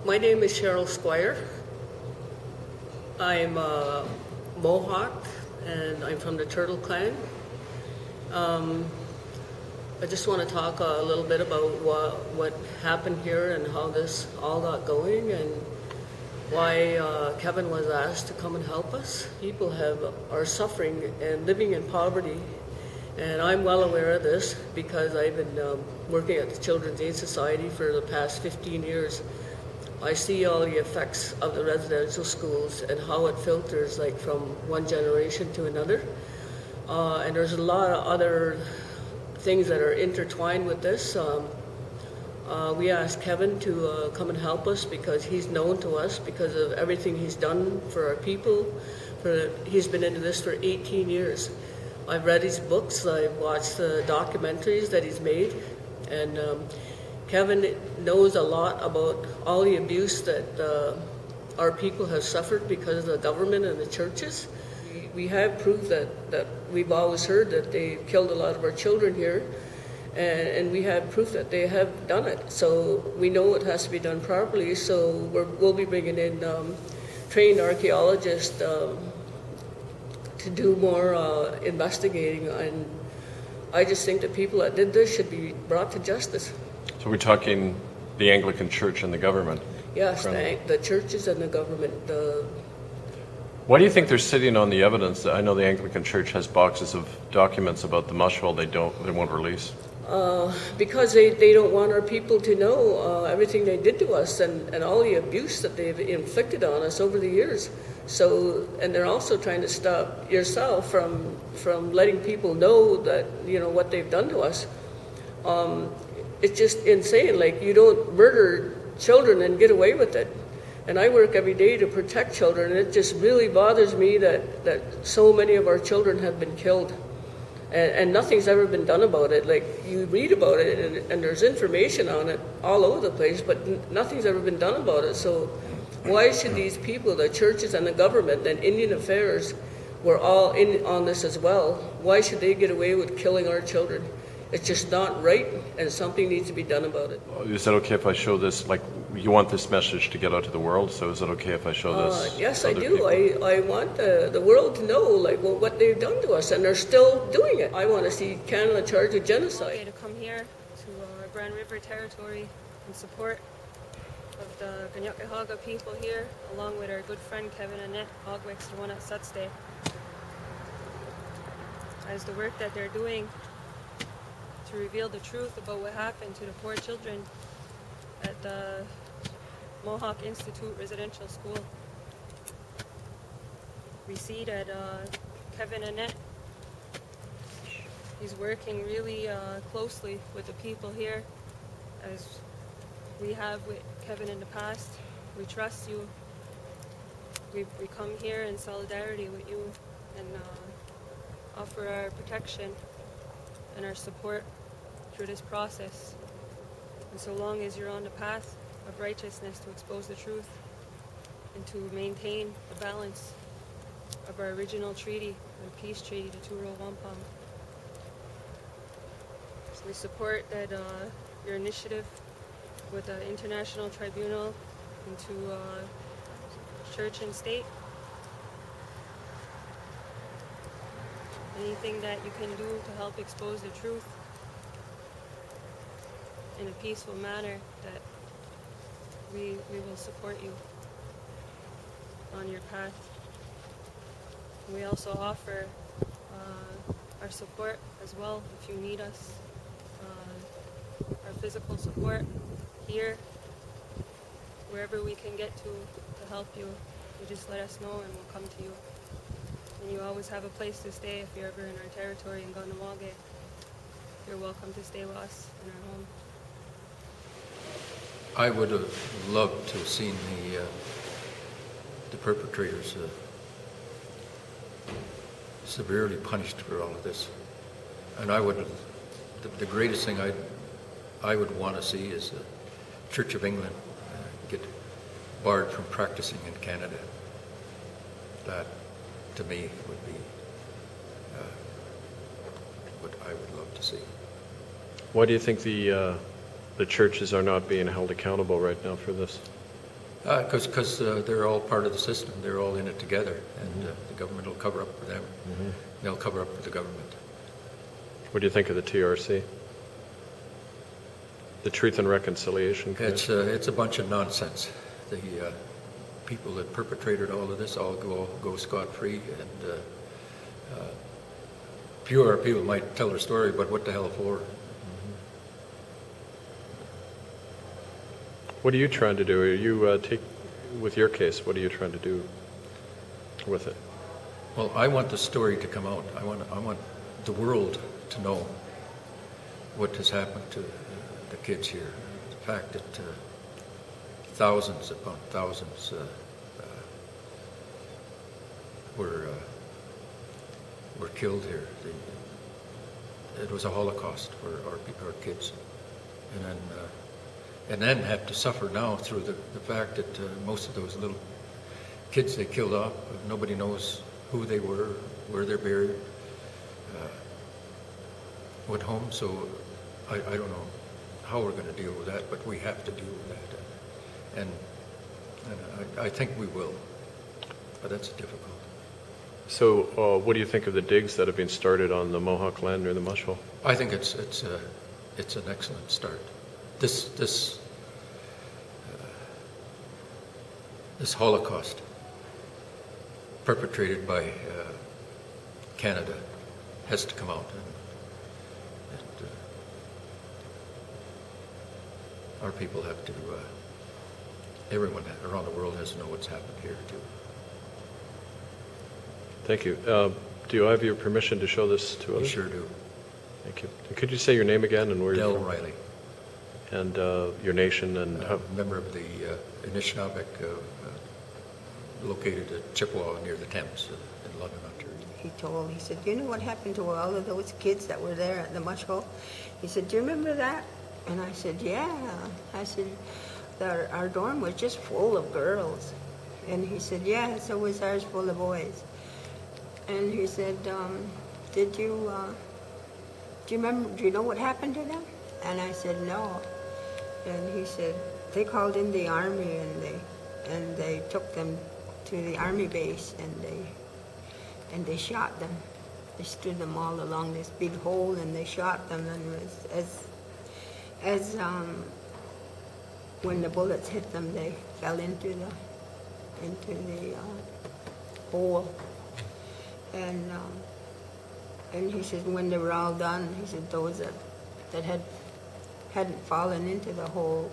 My name is Cheryl Squire. I'm a Mohawk and I'm from the Turtle Clan. I just want to talk a little bit about what happened here and how this all got going and why Kevin was asked to come and help us. People are suffering and living in poverty, and I'm well aware of this because I've been working at the Children's Aid Society for the past 15 years. I see all the effects of the residential schools and how it filters like from one generation to another. And there's a lot of other things that are intertwined with this. We asked Kevin to come and help us because he's known to us because of everything he's done for our people. He's been into this for 18 years. I've read his books, I've watched the documentaries that he's made, and Kevin knows a lot about all the abuse that our people have suffered because of the government and the churches. We have proof that we've always heard that they killed a lot of our children here, and we have proof that they have done it. So we know it has to be done properly, so we'll be bringing in trained archaeologists to do more investigating, and I just think that people that did this should be brought to justice. So we're talking the Anglican Church and the government? Yes, the churches and the government. Why do you think they're sitting on the evidence? I know the Anglican Church has boxes of documents about the mush hole they won't release. Because they don't want our people to know everything they did to us and all the abuse that they've inflicted on us over the years. So, and they're also trying to stop yourself from letting people know that, you know, what they've done to us. It's just insane. Like, you don't murder children and get away with it. And I work every day to protect children, and it just really bothers me that so many of our children have been killed. And nothing's ever been done about it. Like, you read about it, and there's information on it all over the place, but nothing's ever been done about it. So why should these people, the churches and the government and Indian Affairs, were all in on this as well, why should they get away with killing our children? It's just not right, and something needs to be done about it. Is that okay if I show this? Like, you want this message to get out to the world, so is it okay if I show this? Yes, I do. I want the world to know, like, well, what they've done to us, and they're still doing it. I want to see Canada charged with genocide. To come here to Grand River territory in support of the Kanien'kehá:ka people here, along with our good friend Kevin Annett, Ogwix, the one at Sutstay. As the work that they're doing to reveal the truth about what happened to the poor children at the Mohawk Institute Residential School. We see that Kevin Annett, he's working really closely with the people here, as we have with Kevin in the past. We trust you. We come here in solidarity with you and offer our protection and our support through this process. And so long as you're on the path of righteousness to expose the truth and to maintain the balance of our original treaty, the peace treaty, the Turo Wampum. So we support that your initiative with the International Tribunal into church and state. Anything that you can do to help expose the truth in a peaceful manner, that we will support you on your path. We also offer our support as well if you need us, our physical support here, wherever we can get to help you. You just let us know and we'll come to you. And you always have a place to stay if you're ever in our territory in Ganawage. You're welcome to stay with us in our home. I would have loved to have seen the perpetrators severely punished for all of this. And I would, the greatest thing I would want to see is the Church of England get barred from practicing in Canada. That, to me, would be what I would love to see. Why do you think the churches are not being held accountable right now for this? Because they're all part of the system. They're all in it together, and the government will cover up for them. They'll cover up for the government. What do you think of the TRC? The Truth and Reconciliation Commission? It's a bunch of nonsense. The people that perpetrated all of this all go scot-free, and fewer people might tell their story, but what the hell for? What are you trying to do? Are you with your case? What are you trying to do with it? Well, I want the story to come out. I want the world to know what has happened to the kids here. The fact that thousands upon thousands were killed here. It was a Holocaust for our kids, and then have to suffer now through the fact that most of those little kids they killed off, nobody knows who they were, where they're buried, what home. So I don't know how we're going to deal with that, but we have to deal with that, and I think we will, but that's difficult. So what do you think of the digs that have been started on the Mohawk land near the Mush Hole? I think it's an excellent start. This Holocaust perpetrated by Canada has to come out, and our people have to. Everyone around the world has to know what's happened here too. Thank you. Do you have your permission to show this to We others? sure do. Thank you. Could you say your name again and where Del you're from? Riley, And your nation and how? member of the Anishinaabe, located at Chippewa near the Thames in London, Ontario. He said, you know what happened to all of those kids that were there at the Mush Hole? He said, do you remember that? And I said, yeah. I said, our dorm was just full of girls. And he said, yeah, so was ours full of boys. And he said, do you know what happened to them? And I said, no. And he said, they called in the army, and they took them to the army base, and they shot them. They stood them all along this big hole, and they shot them. And as when the bullets hit them, they fell into the hole. And he said, when they were all done, he said those that hadn't fallen into the hole,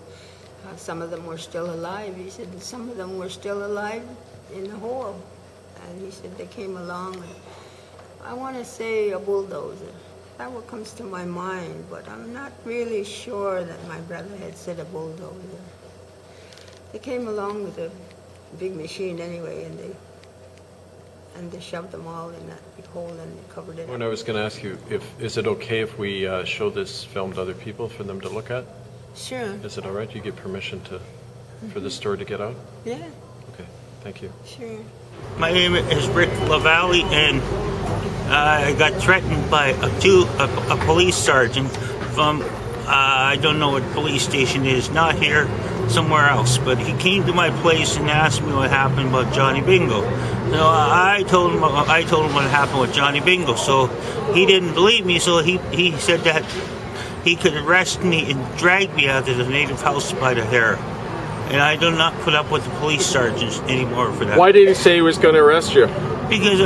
some of them were still alive. He said some of them were still alive in the hole. And he said they came along, and I want to say a bulldozer. That's what comes to my mind, but I'm not really sure that my brother had said a bulldozer. They came along with a big machine anyway, and they shoved them all in that big hole, and they covered it up. When I was going to ask you, is it okay if we show this film to other people for them to look at? Sure. Is it all right? You get permission for the story to get out? Yeah, Okay, thank you. sure. My name is Rick LaValle, and I got threatened by a police sergeant from, I don't know what police station it is, not here, somewhere else. But he came to my place and asked me what happened about Johnny Bingo. So I told him what happened with Johnny Bingo. So he didn't believe me, so he said that he could arrest me and drag me out of the native house by the hair. And I do not put up with the police sergeants anymore for that. Why did he say he was going to arrest you? Because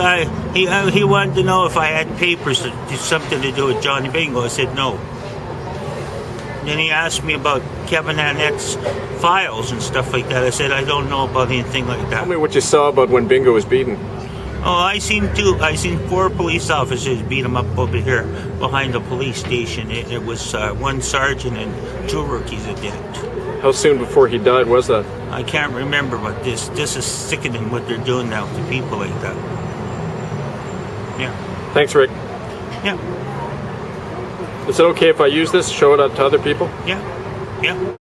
he wanted to know if I had papers that did something to do with Johnny Bingo. I said no. Then he asked me about Kevin Annett's files and stuff like that. I said I don't know about anything like that. Tell me what you saw about when Bingo was beaten. Oh, I seen 4 police officers beat him up over here behind the police station. It was one sergeant and 2 rookies that did it. How soon before he died was that? I can't remember, but this is sickening what they're doing now to people like that. Yeah. Thanks, Rick. Yeah. Is it okay if I use this, show it out to other people? Yeah. Yeah.